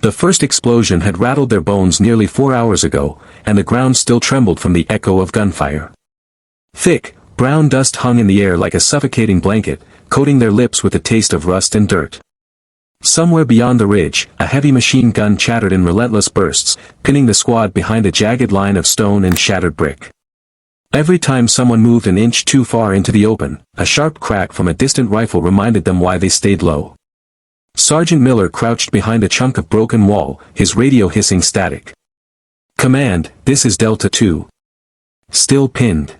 The first explosion had rattled their bones nearly 4 hours ago, and the ground still trembled from the echo of gunfire. Thick, brown dust hung in the air like a suffocating blanket, coating their lips with a taste of rust and dirt. Somewhere beyond the ridge, a heavy machine gun chattered in relentless bursts, pinning the squad behind a jagged line of stone and shattered brick. Every time someone moved an inch too far into the open, a sharp crack from a distant rifle reminded them why they stayed low. Sergeant Miller crouched behind a chunk of broken wall, his radio hissing static. "Command, this is Delta 2. Still pinned.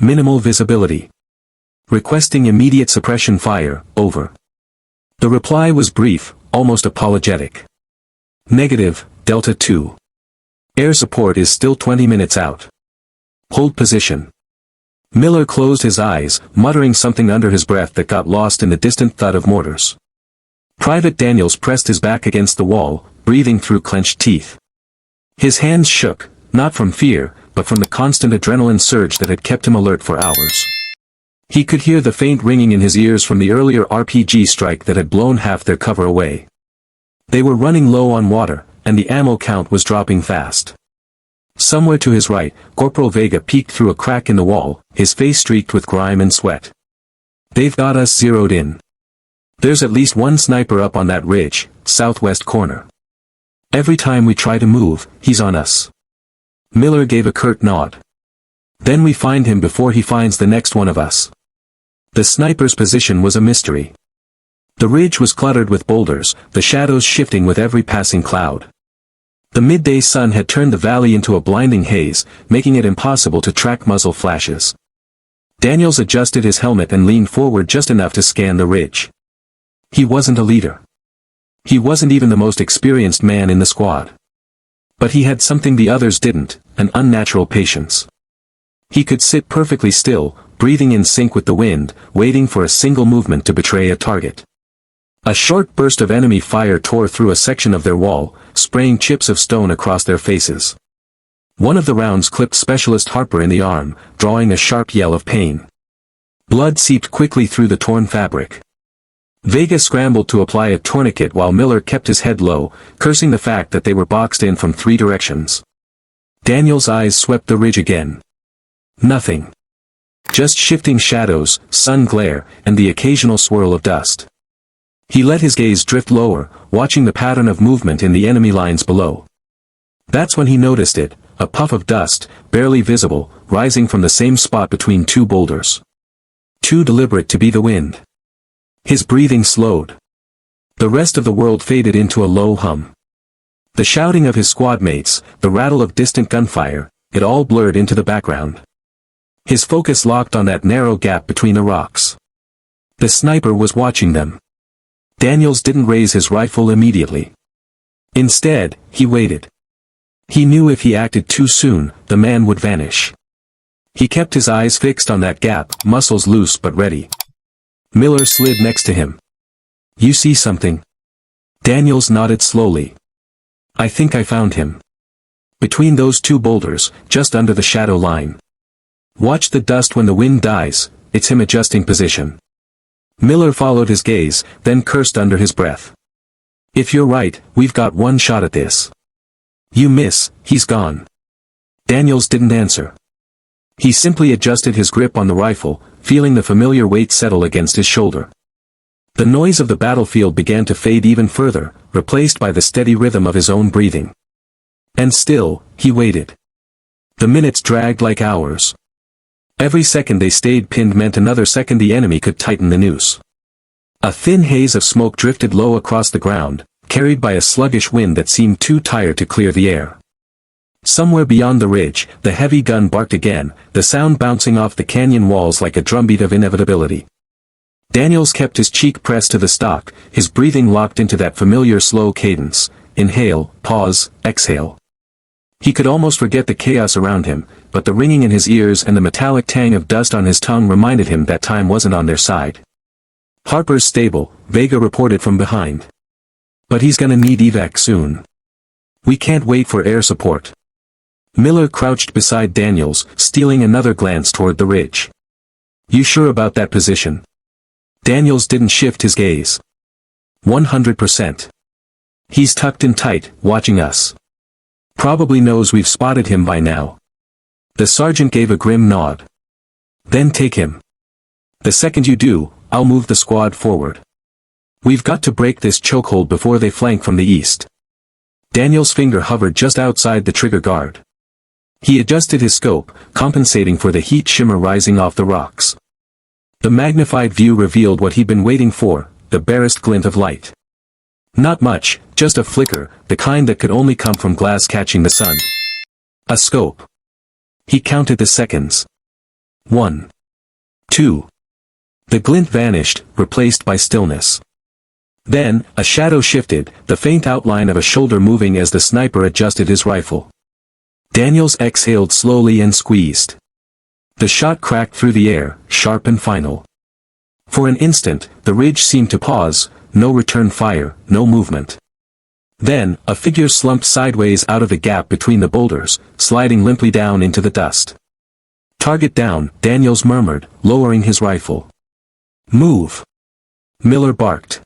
Minimal visibility. Requesting immediate suppression fire, over." The reply was brief, almost apologetic. "Negative, Delta 2. Air support is still 20 minutes out. Hold position." Miller closed his eyes, muttering something under his breath that got lost in the distant thud of mortars. Private Daniels pressed his back against the wall, breathing through clenched teeth. His hands shook, not from fear, but from the constant adrenaline surge that had kept him alert for hours. He could hear the faint ringing in his ears from the earlier RPG strike that had blown half their cover away. They were running low on water, and the ammo count was dropping fast. Somewhere to his right, Corporal Vega peeked through a crack in the wall, his face streaked with grime and sweat. "They've got us zeroed in. There's at least one sniper up on that ridge, southwest corner. Every time we try to move, he's on us." Miller gave a curt nod. "Then we find him before he finds the next one of us." The sniper's position was a mystery. The ridge was cluttered with boulders, the shadows shifting with every passing cloud. The midday sun had turned the valley into a blinding haze, making it impossible to track muzzle flashes. Daniels adjusted his helmet and leaned forward just enough to scan the ridge. He wasn't a leader. He wasn't even the most experienced man in the squad. But he had something the others didn't, an unnatural patience. He could sit perfectly still, breathing in sync with the wind, waiting for a single movement to betray a target. A short burst of enemy fire tore through a section of their wall, spraying chips of stone across their faces. One of the rounds clipped Specialist Harper in the arm, drawing a sharp yell of pain. Blood seeped quickly through the torn fabric. Vega scrambled to apply a tourniquet while Miller kept his head low, cursing the fact that they were boxed in from 3 directions. Daniel's eyes swept the ridge again. Nothing. Just shifting shadows, sun glare, and the occasional swirl of dust. He let his gaze drift lower, watching the pattern of movement in the enemy lines below. That's when he noticed it, a puff of dust, barely visible, rising from the same spot between 2 boulders. Too deliberate to be the wind. His breathing slowed. The rest of the world faded into a low hum. The shouting of his squad mates, the rattle of distant gunfire, it all blurred into the background. His focus locked on that narrow gap between the rocks. The sniper was watching them. Daniels didn't raise his rifle immediately. Instead, he waited. He knew if he acted too soon, the man would vanish. He kept his eyes fixed on that gap, muscles loose but ready. Miller slid next to him. "You see something?" Daniels nodded slowly. "I think I found him. Between those 2 boulders, just under the shadow line. Watch the dust when the wind dies, it's him adjusting position." Miller followed his gaze, then cursed under his breath. "If you're right, we've got one shot at this. You miss, he's gone." Daniels didn't answer. He simply adjusted his grip on the rifle, feeling the familiar weight settle against his shoulder. The noise of the battlefield began to fade even further, replaced by the steady rhythm of his own breathing. And still, he waited. The minutes dragged like hours. Every second they stayed pinned meant another second the enemy could tighten the noose. A thin haze of smoke drifted low across the ground, carried by a sluggish wind that seemed too tired to clear the air. Somewhere beyond the ridge, the heavy gun barked again, the sound bouncing off the canyon walls like a drumbeat of inevitability. Daniels kept his cheek pressed to the stock, his breathing locked into that familiar slow cadence, inhale, pause, exhale. He could almost forget the chaos around him, but the ringing in his ears and the metallic tang of dust on his tongue reminded him that time wasn't on their side. "Harper's stable," Vega reported from behind. "But he's gonna need evac soon. We can't wait for air support." Miller crouched beside Daniels, stealing another glance toward the ridge. "You sure about that position?" Daniels didn't shift his gaze. 100%. He's tucked in tight, watching us. Probably knows we've spotted him by now. The sergeant gave a grim nod. Then take him. The second you do, I'll move the squad forward. We've got to break this chokehold before they flank from the east. Daniel's finger hovered just outside the trigger guard. He adjusted his scope, compensating for the heat shimmer rising off the rocks. The magnified view revealed what he'd been waiting for, the barest glint of light. Not much, just a flicker, the kind that could only come from glass catching the sun. A scope. He counted the seconds. 1. 2. The glint vanished, replaced by stillness. Then, a shadow shifted, the faint outline of a shoulder moving as the sniper adjusted his rifle. Daniels exhaled slowly and squeezed. The shot cracked through the air, sharp and final. For an instant, the ridge seemed to pause, no return fire, no movement. Then, a figure slumped sideways out of the gap between the boulders, sliding limply down into the dust. Target down, Daniels murmured, lowering his rifle. Move! Miller barked.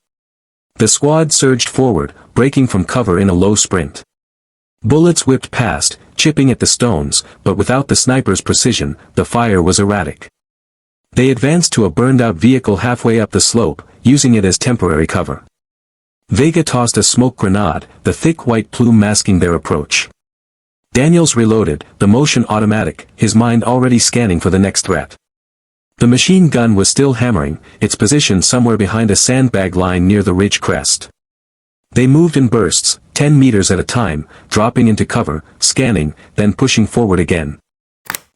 The squad surged forward, breaking from cover in a low sprint. Bullets whipped past, chipping at the stones, but without the sniper's precision, the fire was erratic. They advanced to a burned-out vehicle halfway up the slope, using it as temporary cover. Vega tossed a smoke grenade, the thick white plume masking their approach. Daniels reloaded, the motion automatic, his mind already scanning for the next threat. The machine gun was still hammering, its position somewhere behind a sandbag line near the ridge crest. They moved in bursts, 10 meters at a time, dropping into cover, scanning, then pushing forward again.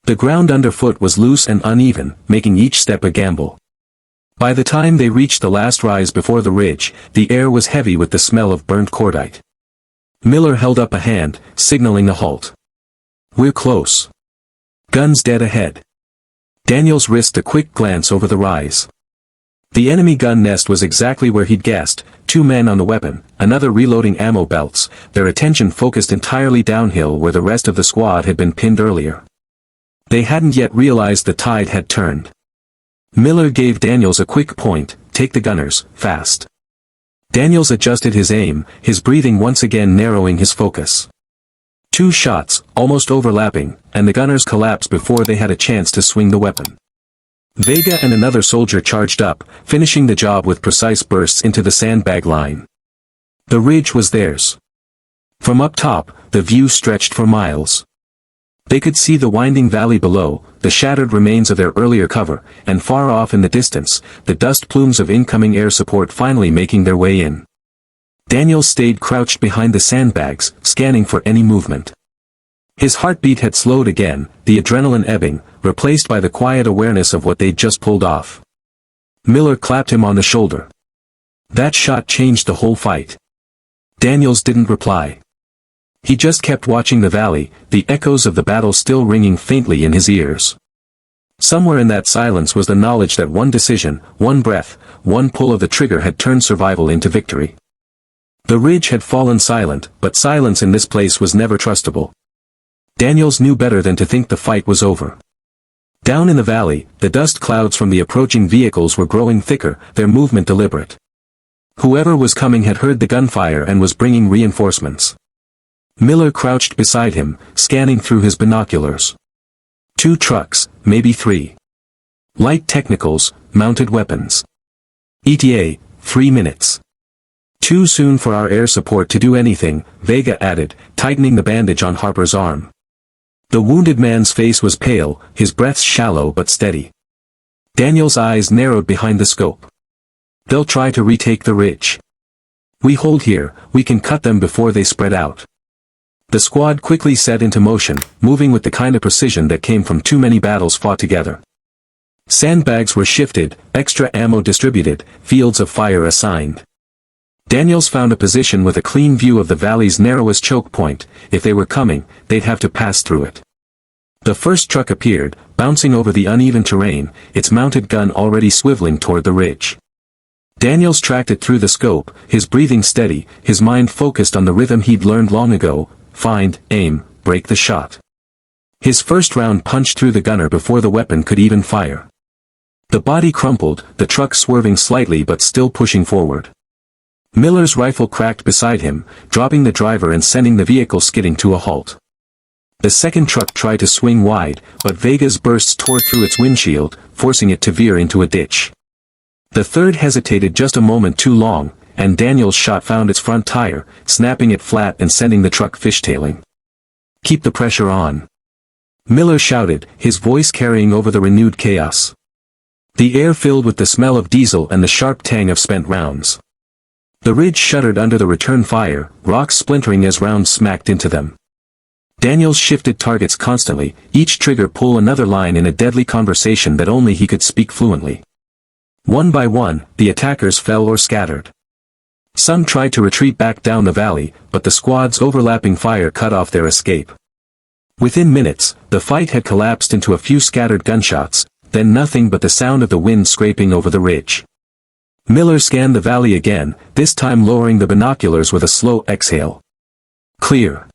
The ground underfoot was loose and uneven, making each step a gamble. By the time they reached the last rise before the ridge, the air was heavy with the smell of burnt cordite. Miller held up a hand, signaling a halt. We're close. Guns dead ahead. Daniels risked a quick glance over the rise. The enemy gun nest was exactly where he'd guessed, 2 men on the weapon, another reloading ammo belts, their attention focused entirely downhill where the rest of the squad had been pinned earlier. They hadn't yet realized the tide had turned. Miller gave Daniels a quick point, take the gunners, fast. Daniels adjusted his aim, his breathing once again narrowing his focus. 2 shots, almost overlapping, and the gunners collapsed before they had a chance to swing the weapon. Vega and another soldier charged up, finishing the job with precise bursts into the sandbag line. The ridge was theirs. From up top, the view stretched for miles. They could see the winding valley below, the shattered remains of their earlier cover, and far off in the distance, the dust plumes of incoming air support finally making their way in. Daniels stayed crouched behind the sandbags, scanning for any movement. His heartbeat had slowed again, the adrenaline ebbing, replaced by the quiet awareness of what they'd just pulled off. Miller clapped him on the shoulder. That shot changed the whole fight. Daniels didn't reply. He just kept watching the valley, the echoes of the battle still ringing faintly in his ears. Somewhere in that silence was the knowledge that one decision, one breath, one pull of the trigger had turned survival into victory. The ridge had fallen silent, but silence in this place was never trustable. Daniels knew better than to think the fight was over. Down in the valley, the dust clouds from the approaching vehicles were growing thicker, their movement deliberate. Whoever was coming had heard the gunfire and was bringing reinforcements. Miller crouched beside him, scanning through his binoculars. 2 trucks, maybe 3. Light technicals, mounted weapons. ETA, 3 minutes. Too soon for our air support to do anything, Vega added, tightening the bandage on Harper's arm. The wounded man's face was pale, his breath shallow but steady. Daniel's eyes narrowed behind the scope. They'll try to retake the ridge. We hold here, we can cut them before they spread out. The squad quickly set into motion, moving with the kind of precision that came from too many battles fought together. Sandbags were shifted, extra ammo distributed, fields of fire assigned. Daniels found a position with a clean view of the valley's narrowest choke point. If they were coming, they'd have to pass through it. The first truck appeared, bouncing over the uneven terrain, its mounted gun already swiveling toward the ridge. Daniels tracked it through the scope, his breathing steady, his mind focused on the rhythm he'd learned long ago: find, aim, break the shot. His first round punched through the gunner before the weapon could even fire. The body crumpled, the truck swerving slightly but still pushing forward. Miller's rifle cracked beside him, dropping the driver and sending the vehicle skidding to a halt. The second truck tried to swing wide, but Vega's bursts tore through its windshield, forcing it to veer into a ditch. The third hesitated just a moment too long, and Daniel's shot found its front tire, snapping it flat and sending the truck fishtailing. "Keep the pressure on," Miller shouted, his voice carrying over the renewed chaos. The air filled with the smell of diesel and the sharp tang of spent rounds. The ridge shuddered under the return fire, rocks splintering as rounds smacked into them. Daniels shifted targets constantly, each trigger pull another line in a deadly conversation that only he could speak fluently. One by one, the attackers fell or scattered. Some tried to retreat back down the valley, but the squad's overlapping fire cut off their escape. Within minutes, the fight had collapsed into a few scattered gunshots, then nothing but the sound of the wind scraping over the ridge. Miller scanned the valley again, this time lowering the binoculars with a slow exhale. Clear.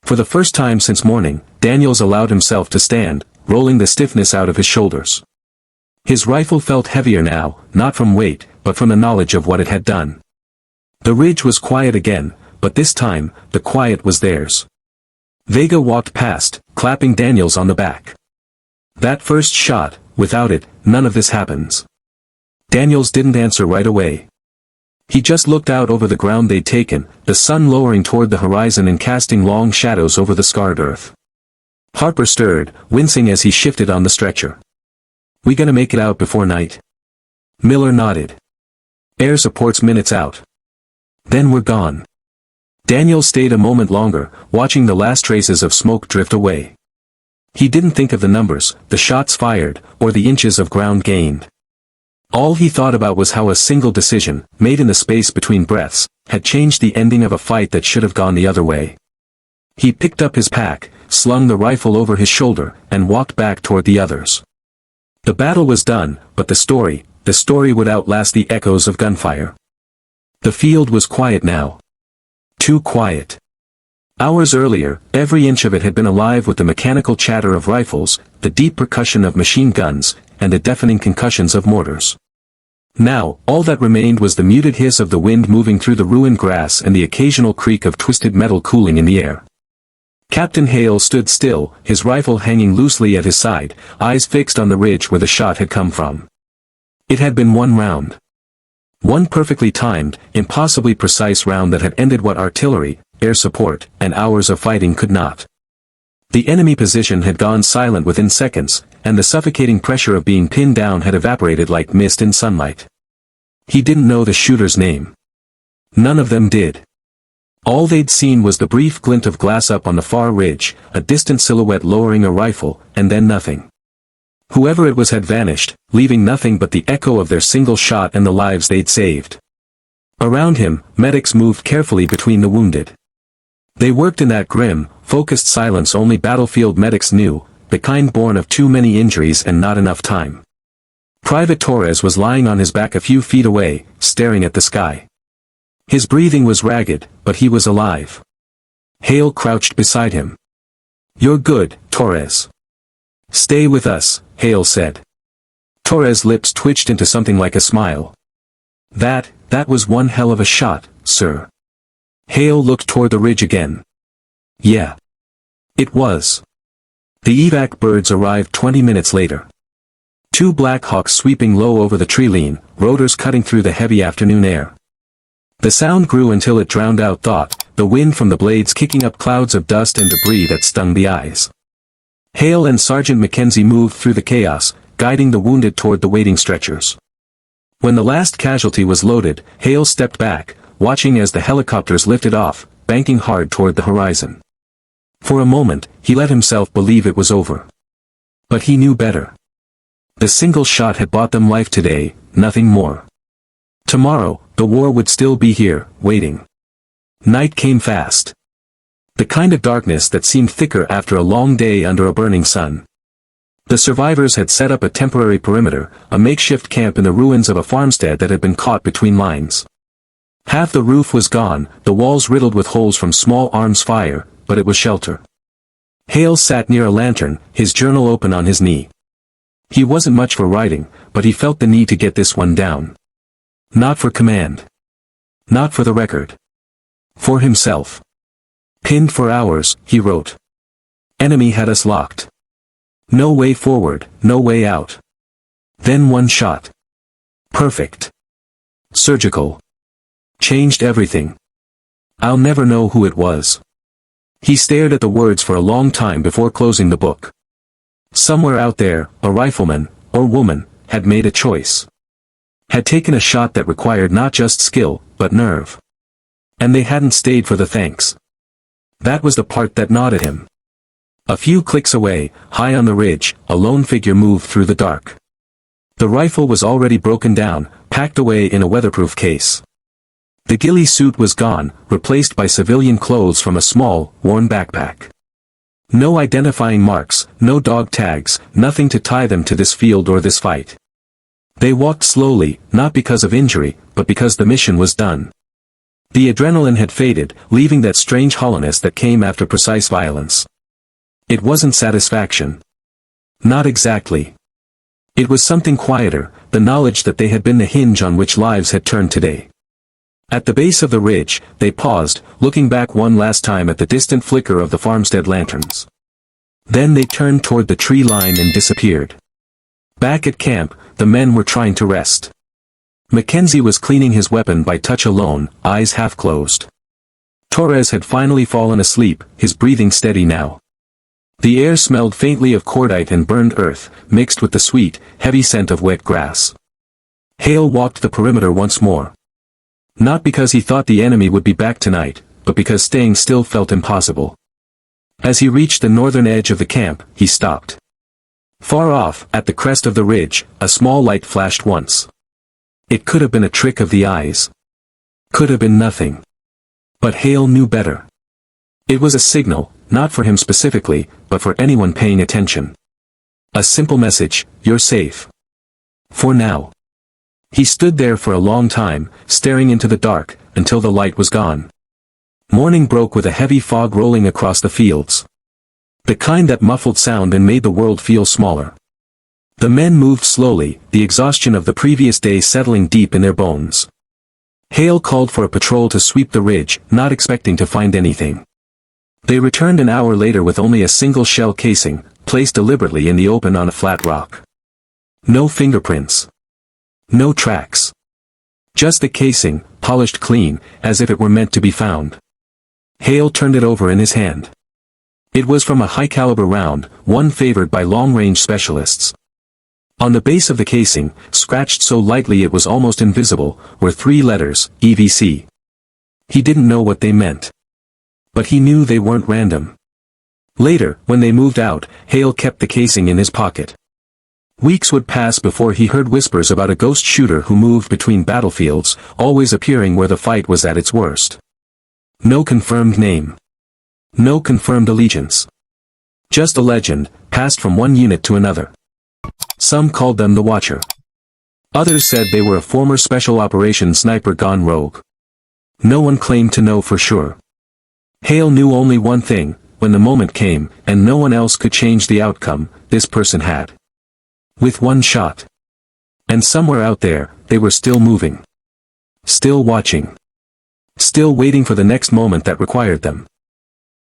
For the first time since morning, Daniels allowed himself to stand, rolling the stiffness out of his shoulders. His rifle felt heavier now, not from weight, but from the knowledge of what it had done. The ridge was quiet again, but this time, the quiet was theirs. Vega walked past, clapping Daniels on the back. "That first shot, without it, none of this happens." Daniels didn't answer right away. He just looked out over the ground they'd taken, the sun lowering toward the horizon and casting long shadows over the scarred earth. Harper stirred, wincing as he shifted on the stretcher. "We gonna make it out before night?" Miller nodded. "Air support's minutes out. Then we're gone." Daniel stayed a moment longer, watching the last traces of smoke drift away. He didn't think of the numbers, the shots fired, or the inches of ground gained. All he thought about was how a single decision, made in the space between breaths, had changed the ending of a fight that should have gone the other way. He picked up his pack, slung the rifle over his shoulder, and walked back toward the others. The battle was done, but the story would outlast the echoes of gunfire. The field was quiet now. Too quiet. Hours earlier, every inch of it had been alive with the mechanical chatter of rifles, the deep percussion of machine guns, and the deafening concussions of mortars. Now, all that remained was the muted hiss of the wind moving through the ruined grass and the occasional creak of twisted metal cooling in the air. Captain Hale stood still, his rifle hanging loosely at his side, eyes fixed on the ridge where the shot had come from. It had been one round. One perfectly timed, impossibly precise round that had ended what artillery, air support, and hours of fighting could not. The enemy position had gone silent within seconds, and the suffocating pressure of being pinned down had evaporated like mist in sunlight. He didn't know the shooter's name. None of them did. All they'd seen was the brief glint of glass up on the far ridge, a distant silhouette lowering a rifle, and then nothing. Whoever it was had vanished, leaving nothing but the echo of their single shot and the lives they'd saved. Around him, medics moved carefully between the wounded. They worked in that grim, focused silence only battlefield medics knew, the kind born of too many injuries and not enough time. Private Torres was lying on his back a few feet away, staring at the sky. His breathing was ragged, but he was alive. Hale crouched beside him. "You're good, Torres." "Stay with us," Hale said. Torres' lips twitched into something like a smile. That was one hell of a shot, sir." Hale looked toward the ridge again. "Yeah. It was." The evac birds arrived 20 minutes later. Two Black Hawks sweeping low over the tree line, rotors cutting through the heavy afternoon air. The sound grew until it drowned out thought, the wind from the blades kicking up clouds of dust and debris that stung the eyes. Hale and Sergeant Mackenzie moved through the chaos, guiding the wounded toward the waiting stretchers. When the last casualty was loaded, Hale stepped back, watching as the helicopters lifted off, banking hard toward the horizon. For a moment, he let himself believe it was over. But he knew better. The single shot had bought them life today, nothing more. Tomorrow, the war would still be here, waiting. Night came fast. The kind of darkness that seemed thicker after a long day under a burning sun. The survivors had set up a temporary perimeter, a makeshift camp in the ruins of a farmstead that had been caught between lines. Half the roof was gone, the walls riddled with holes from small arms fire, but it was shelter. Hale sat near a lantern, his journal open on his knee. He wasn't much for writing, but he felt the need to get this one down. Not for command. Not for the record. For himself. Pinned for hours, he wrote. Enemy had us locked. No way forward, no way out. Then one shot. Perfect. Surgical. Changed everything. I'll never know who it was. He stared at the words for a long time before closing the book. Somewhere out there, a rifleman, or woman, had made a choice. Had taken a shot that required not just skill, but nerve. And they hadn't stayed for the thanks. That was the part that gnawed at him. A few clicks away, high on the ridge, a lone figure moved through the dark. The rifle was already broken down, packed away in a weatherproof case. The ghillie suit was gone, replaced by civilian clothes from a small, worn backpack. No identifying marks, no dog tags, nothing to tie them to this field or this fight. They walked slowly, not because of injury, but because the mission was done. The adrenaline had faded, leaving that strange hollowness that came after precise violence. It wasn't satisfaction. Not exactly. It was something quieter, the knowledge that they had been the hinge on which lives had turned today. At the base of the ridge, they paused, looking back one last time at the distant flicker of the farmstead lanterns. Then they turned toward the tree line and disappeared. Back at camp, the men were trying to rest. Mackenzie was cleaning his weapon by touch alone, eyes half closed. Torres had finally fallen asleep, his breathing steady now. The air smelled faintly of cordite and burned earth, mixed with the sweet, heavy scent of wet grass. Hale walked the perimeter once more. Not because he thought the enemy would be back tonight, but because staying still felt impossible. As he reached the northern edge of the camp, he stopped. Far off, at the crest of the ridge, a small light flashed once. It could have been a trick of the eyes. Could have been nothing. But Hale knew better. It was a signal, not for him specifically, but for anyone paying attention. A simple message, you're safe. For now. He stood there for a long time, staring into the dark, until the light was gone. Morning broke with a heavy fog rolling across the fields. The kind that muffled sound and made the world feel smaller. The men moved slowly, the exhaustion of the previous day settling deep in their bones. Hale called for a patrol to sweep the ridge, not expecting to find anything. They returned an hour later with only a single shell casing, placed deliberately in the open on a flat rock. No fingerprints. No tracks. Just the casing, polished clean, as if it were meant to be found. Hale turned it over in his hand. It was from a high-caliber round, one favored by long-range specialists. On the base of the casing, scratched so lightly it was almost invisible, were 3 letters, EVC. He didn't know what they meant. But he knew they weren't random. Later, when they moved out, Hale kept the casing in his pocket. Weeks would pass before he heard whispers about a ghost shooter who moved between battlefields, always appearing where the fight was at its worst. No confirmed name. No confirmed allegiance. Just a legend, passed from one unit to another. Some called them the Watcher. Others said they were a former special operations sniper gone rogue. No one claimed to know for sure. Hale knew only one thing, when the moment came, and no one else could change the outcome, this person had. With one shot. And somewhere out there, they were still moving. Still watching. Still waiting for the next moment that required them.